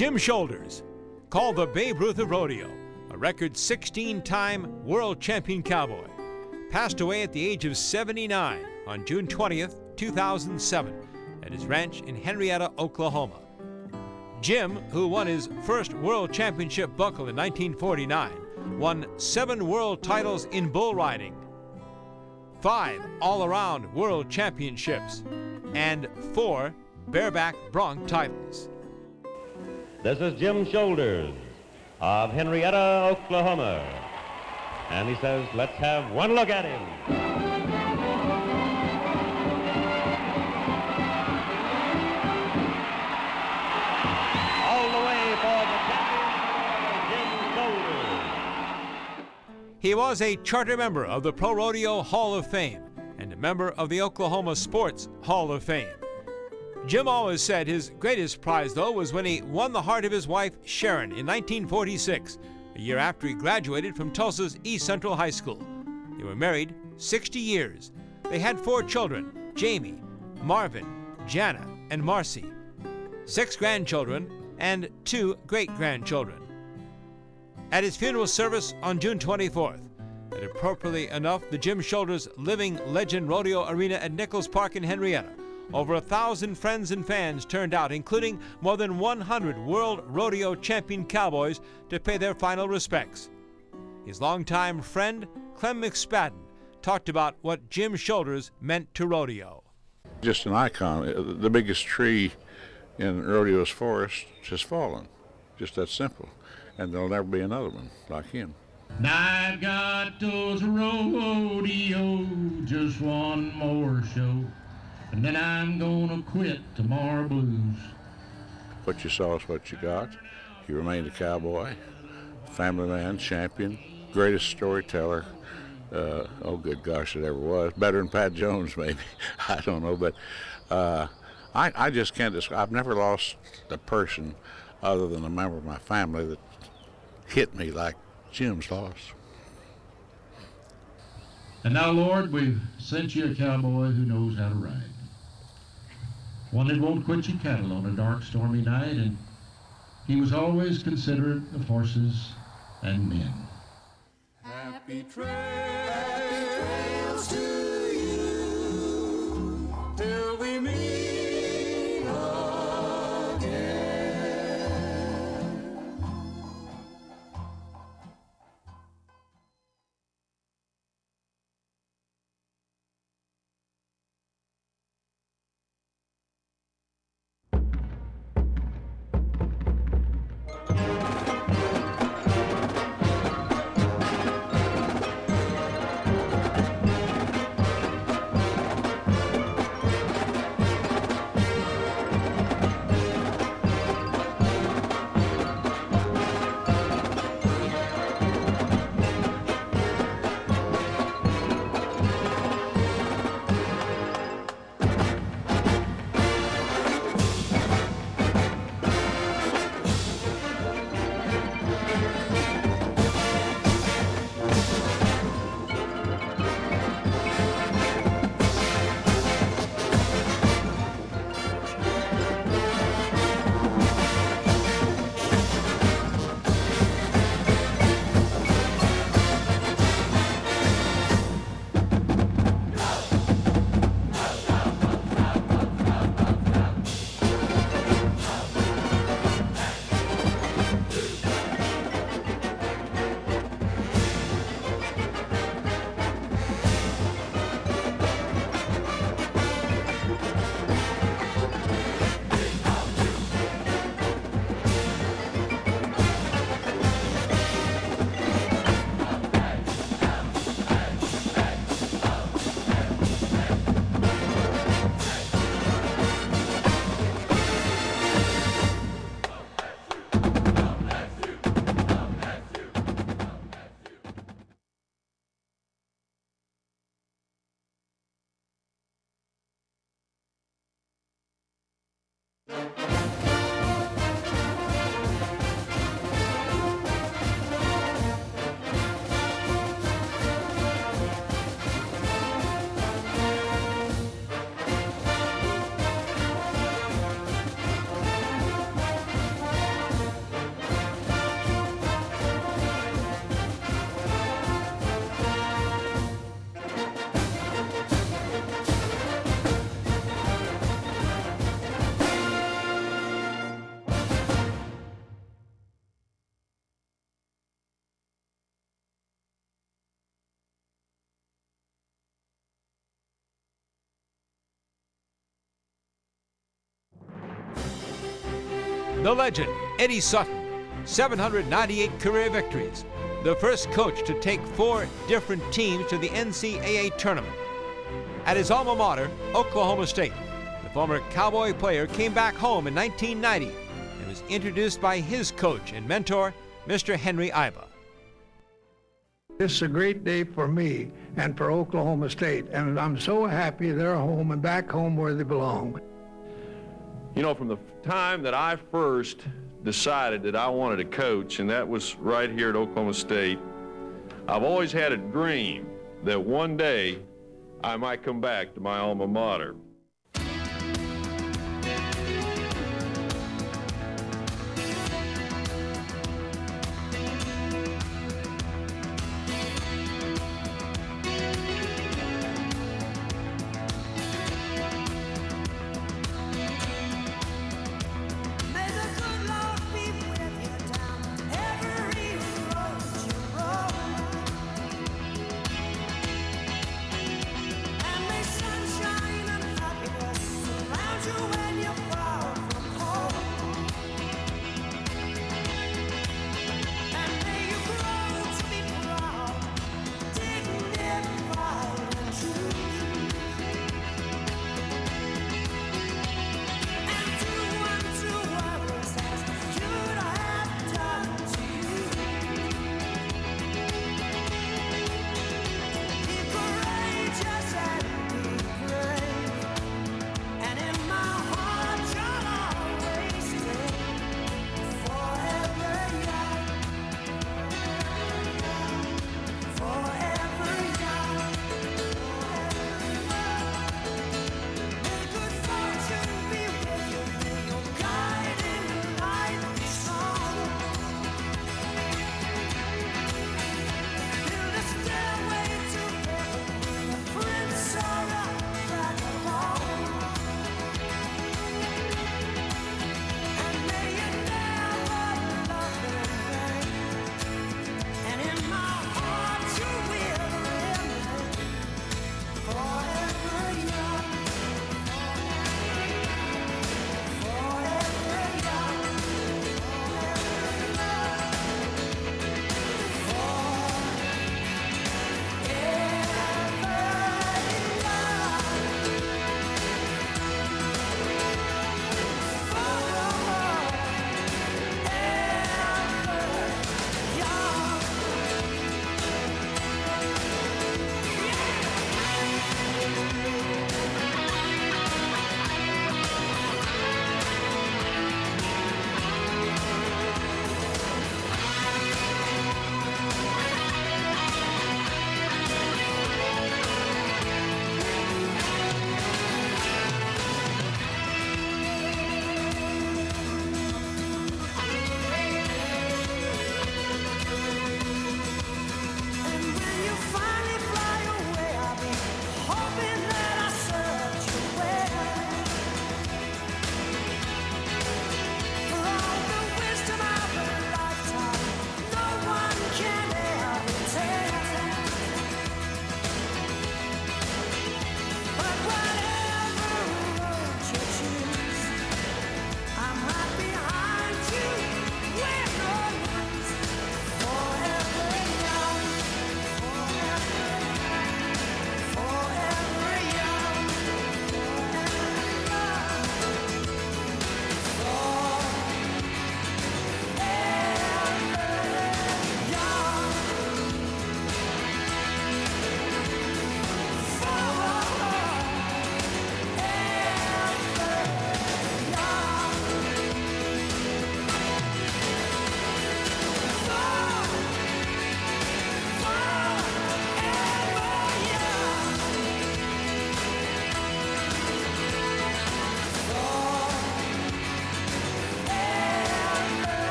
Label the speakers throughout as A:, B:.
A: Jim Shoulders, called the Babe Ruth of rodeo, a record 16-time world champion cowboy, passed away at the age of 79 on June 20th, 2007, at his ranch in Henrietta, Oklahoma. Jim, who won his first world championship buckle in 1949, won 7 world titles in bull riding, 5 all-around world championships, and 4 bareback bronc titles.
B: This is Jim Shoulders of Henrietta, Oklahoma. And he says, let's have one look at him. All the way for the champion, Jim Shoulders.
A: He was a charter member of the Pro Rodeo Hall of Fame and a member of the Oklahoma Sports Hall of Fame. Jim always said his greatest prize, though, was when he won the heart of his wife, Sharon, in 1946, a year after he graduated from Tulsa's East Central High School. They were married 60 years. They had 4 children, Jamie, Marvin, Jana, and Marcy, 6 grandchildren, and 2 great-grandchildren. At his funeral service on June 24th, and appropriately enough, the Jim Shoulders Living Legend Rodeo Arena at Nichols Park in Henrietta, over 1,000 friends and fans turned out, including more than 100 world rodeo champion cowboys, to pay their final respects. His longtime friend, Clem McSpadden, talked about what Jim Shoulders meant to rodeo.
C: Just an icon. The biggest tree in rodeo's forest has fallen. Just that simple. And there'll never be another one like him.
D: I've got those rodeo, just one more show, and then I'm gonna quit tomorrow blues.
C: What you saw is what you got. He remained a cowboy, family man, champion, greatest storyteller. Oh, good gosh, it ever was. Better than Pat Jones, maybe. I don't know, but I just can't describe. I've never lost a person other than a member of my family that hit me like Jim's loss.
D: And now, Lord, we've sent you a cowboy who knows how to ride. One that won't quit your cattle on a dark, stormy night, and he was always considerate of horses and men.
E: Happy trails to you till we meet again.
A: The legend, Eddie Sutton, 798 career victories, the first coach to take 4 different teams to the NCAA tournament. At his alma mater, Oklahoma State, the former Cowboy player came back home in 1990 and was introduced by his coach and mentor, Mr. Henry Iba.
F: This is a great day for me and for Oklahoma State, and I'm so happy they're home and back home where they belong.
G: You know, from the time that I first decided that I wanted to coach, and that was right here at Oklahoma State, I've always had a dream that one day I might come back to my alma mater.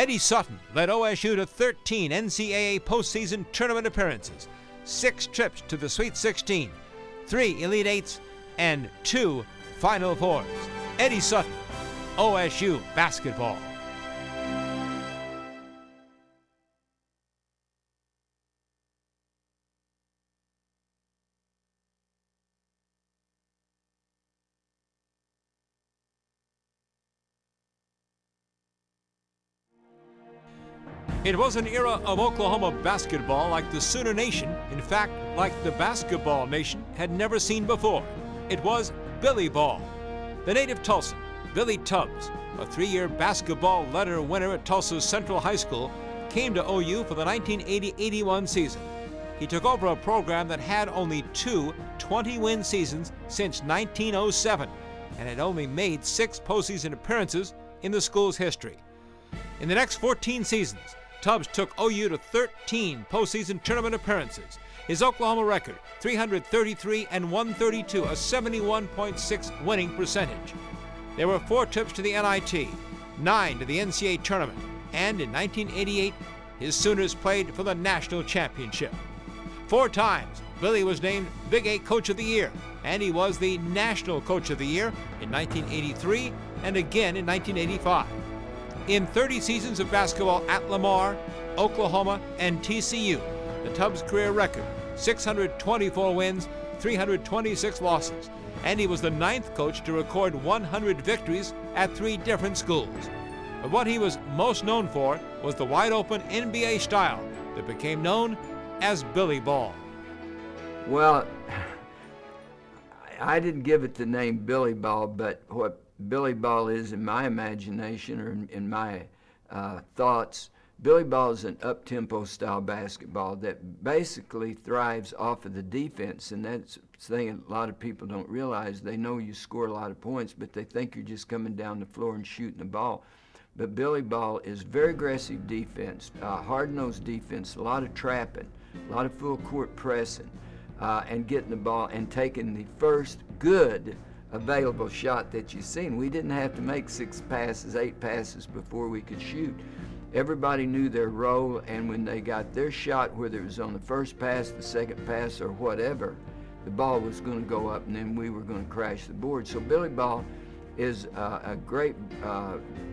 A: Eddie Sutton led OSU to 13 NCAA postseason tournament appearances, 6 trips to the Sweet 16, 3 Elite Eights, and 2 Final Fours. Eddie Sutton, OSU basketball. It was an era of Oklahoma basketball like the Sooner Nation, in fact, like the basketball nation had never seen before. It was Billy Ball. The native Tulsan, Billy Tubbs, a 3-year basketball letter winner at Tulsa Central High School, came to OU for the 1980-81 season. He took over a program that had only 2 20-win seasons since 1907 and had only made 6 postseason appearances in the school's history. In the next 14 seasons, Tubbs took OU to 13 postseason tournament appearances. His Oklahoma record, 333 and 132, a 71.6 winning percentage. There were 4 trips to the NIT, 9 to the NCAA tournament, and in 1988, his Sooners played for the national championship. 4 times, Billy was named Big 8 Coach of the Year, and he was the National Coach of the Year in 1983 and again in 1985. In 30 seasons of basketball at Lamar, Oklahoma, and TCU, the Tubbs career record, 624 wins, 326 losses, and he was the 9th coach to record 100 victories at 3 different schools. But what he was most known for was the wide-open NBA style that became known as Billy Ball.
H: Well, I didn't give it the name Billy Ball, but what Billy Ball is in my imagination or in my thoughts, Billy Ball is an up-tempo style basketball that basically thrives off of the defense, and that's the thing a lot of people don't realize. They know you score a lot of points, but they think you're just coming down the floor and shooting the ball. But Billy Ball is very aggressive defense, hard-nosed defense, a lot of trapping, a lot of full-court pressing, and getting the ball and taking the first good available shot that you've seen. We didn't have to make 6 passes, 8 passes before we could shoot. Everybody knew their role, and when they got their shot, whether it was on the first pass, the second pass, or whatever, the ball was going to go up, and then we were going to crash the board. So Billy Ball is a great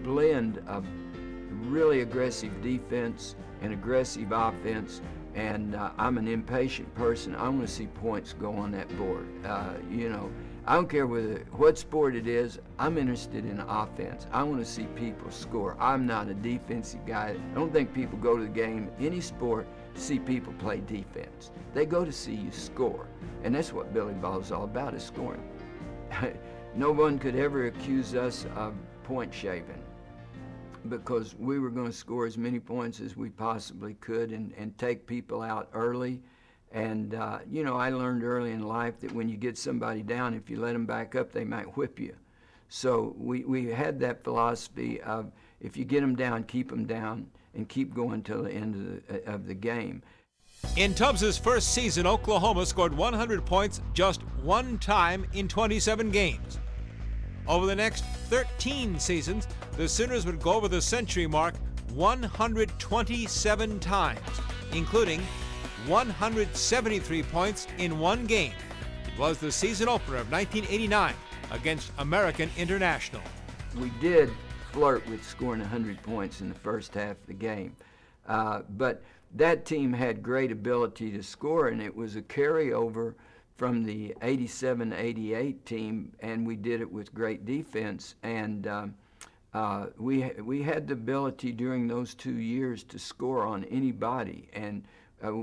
H: blend of really aggressive defense and aggressive offense, and I'm an impatient person. I want to see points go on that board. I don't care what sport it is, I'm interested in offense. I want to see people score. I'm not a defensive guy. I don't think people go to the game, any sport, to see people play defense. They go to see you score. And that's what Billy Ball is all about, is scoring. No one could ever accuse us of point shaving, because we were going to score as many points as we possibly could and take people out early. And, I learned early in life that when you get somebody down, if you let them back up, they might whip you. So we had that philosophy of, if you get them down, and keep going till the end of the game.
A: In Tubbs' first season, Oklahoma scored 100 points just 1 time in 27 games. Over the next 13 seasons, the Sooners would go over the century mark 127 times, including 173 points in 1 game. It was the season opener of 1989 against American International.
H: We did flirt with scoring 100 points in the first half of the game, but that team had great ability to score, and it was a carryover from the 87-88 team, and we did it with great defense. And we had the ability during those 2 years to score on anybody, and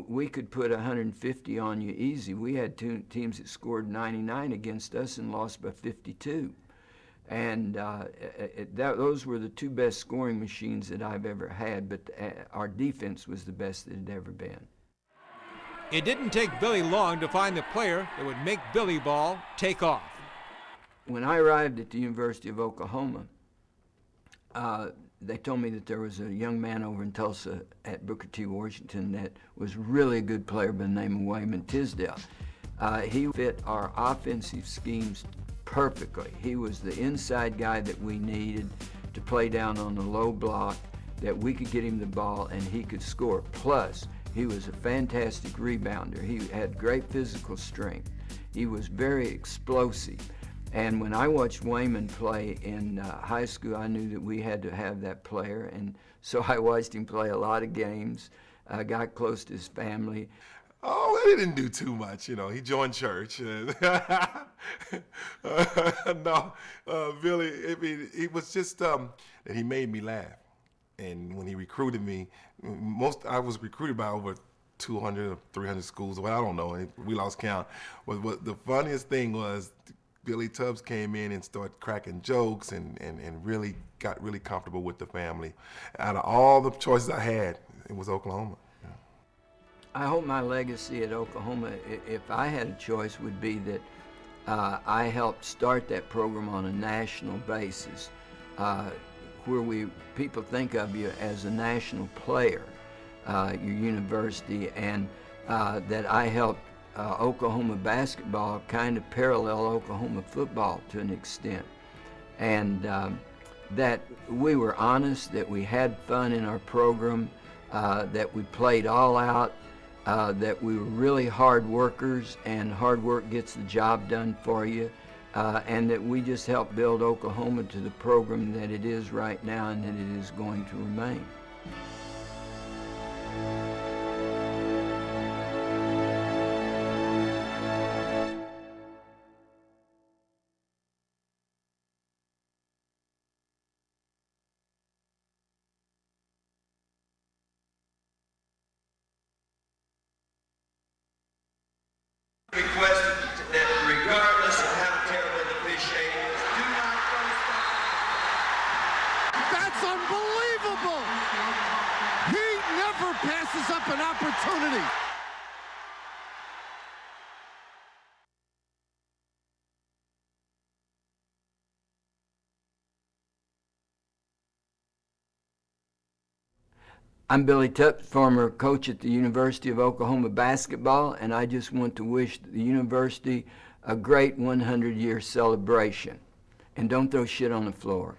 H: we could put 150 on you easy. We had 2 teams that scored 99 against us and lost by 52. And those were the 2 best scoring machines that I've ever had, but our defense was the best that had ever been.
A: It didn't take Billy long to find the player that would make Billy Ball take off.
H: When I arrived at the University of Oklahoma, they told me that there was a young man over in Tulsa at Booker T. Washington that was really a good player by the name of Wayman Tisdale. He fit our offensive schemes perfectly. He was the inside guy that we needed to play down on the low block that we could get him the ball and he could score. Plus, he was a fantastic rebounder. He had great physical strength. He was very explosive. And when I watched Wayman play in high school, I knew that we had to have that player. And so I watched him play a lot of games, got close to his family.
I: Oh, he didn't do too much, you know. He joined church. No, Billy, I mean, he was just that he made me laugh. And when he recruited me, I was recruited by over 200 or 300 schools. Well, I don't know. We lost count. But what the funniest thing was, Billy Tubbs came in and started cracking jokes and really got really comfortable with the family. Out of all the choices I had, it was Oklahoma.
H: I hope my legacy at Oklahoma, if I had a choice, would be that I helped start that program on a national basis, where people think of you as a national player, your university, and that I helped Oklahoma basketball kind of parallel Oklahoma football to an extent, and that we were honest, that we had fun in our program, that we played all out, that we were really hard workers, and hard work gets the job done for you, and that we just helped build Oklahoma to the program that it is right now and that it is going to remain.
J: Requested that regardless of how terrible the officiating is, do not throw stuff.
E: That's unbelievable! He never passes up an opportunity.
H: I'm Billy Tubbs, former coach at the University of Oklahoma basketball, and I just want to wish the university a great 100-year celebration. And don't throw shit on the floor.